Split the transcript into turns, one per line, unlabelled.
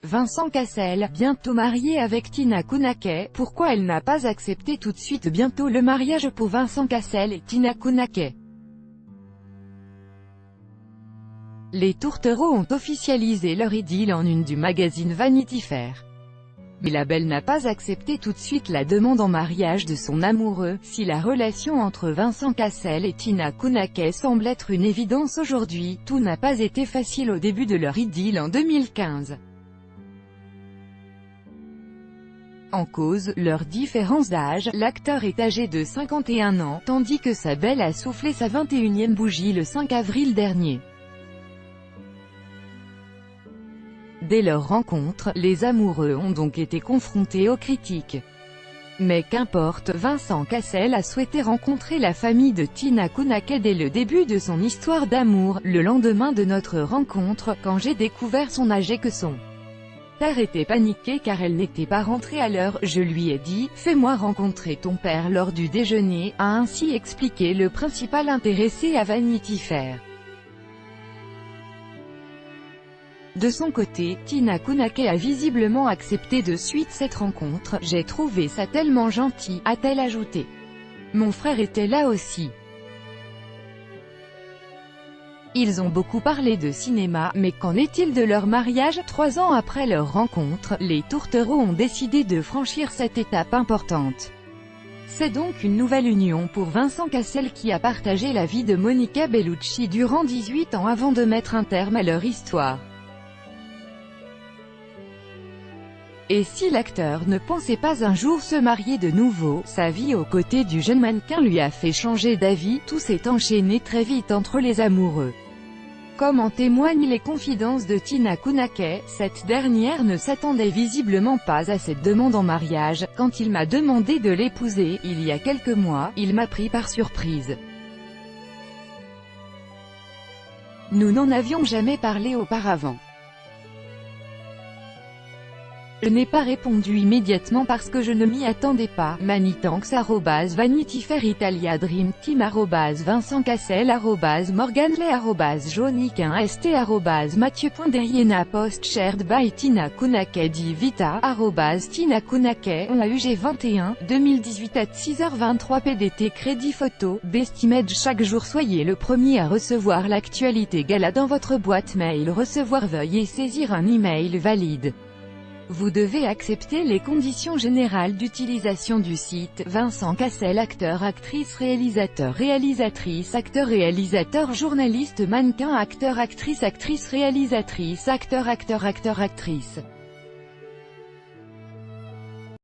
Vincent Cassel, bientôt marié avec Tina Kounakay, pourquoi elle n'a pas accepté tout de suite bientôt le mariage pour Vincent Cassel et Tina Kounakay? Les tourtereaux ont officialisé leur idylle en une du magazine Vanity Fair. Mais la belle n'a pas accepté tout de suite la demande en mariage de son amoureux. Si la relation entre Vincent Cassel et Tina Kounakay semble être une évidence aujourd'hui, tout n'a pas été facile au début de leur idylle en 2015. En cause, leur différence d'âge, l'acteur est âgé de 51 ans, tandis que sa belle a soufflé sa 21e bougie le 5 avril dernier. Dès leur rencontre, les amoureux ont donc été confrontés aux critiques. Mais qu'importe, Vincent Cassel a souhaité rencontrer la famille de Tina Kounakay dès le début de son histoire d'amour. Le lendemain de notre rencontre, quand j'ai découvert son âge et que son père était paniqué car elle n'était pas rentrée à l'heure, je lui ai dit « Fais-moi rencontrer ton père lors du déjeuner », a ainsi expliqué le principal intéressé à Vanity Fair. De son côté, Tina Kounakay a visiblement accepté de suite cette rencontre. « J'ai trouvé ça tellement gentil », a-t-elle ajouté. « Mon frère était là aussi. Ils ont beaucoup parlé de cinéma, mais qu'en est-il de leur mariage? 3 ans après leur rencontre, les tourtereaux ont décidé de franchir cette étape importante. C'est donc une nouvelle union pour Vincent Cassel qui a partagé la vie de Monica Bellucci durant 18 ans avant de mettre un terme à leur histoire. Et si l'acteur ne pensait pas un jour se marier de nouveau, sa vie aux côtés du jeune mannequin lui a fait changer d'avis. Tout s'est enchaîné très vite entre les amoureux. Comme en témoignent les confidences de Tina Kounakay, cette dernière ne s'attendait visiblement pas à cette demande en mariage. Quand il m'a demandé de l'épouser, il y a quelques mois, il m'a pris par surprise. Nous n'en avions jamais parlé auparavant. Je n'ai pas répondu immédiatement parce que je ne m'y attendais pas. Manitanks @Vanity Fair Italia Dream Team @Vincent Cassel @Morganley @Joniquin ST @Mathieu.Deriena Post Shared by Tina Kounakay Di Vita @Tina Kounakay AUG 21 2018 à 6h23 PDT Crédit Photo Best Image. Chaque jour soyez le premier à recevoir l'actualité gala dans votre boîte mail. Recevoir, veuillez saisir un email valide. Vous devez accepter les conditions générales d'utilisation du site. Vincent Cassel, acteur, actrice, réalisateur, réalisatrice, acteur, réalisateur, journaliste, mannequin, acteur, actrice, actrice, réalisatrice, acteur, actrice.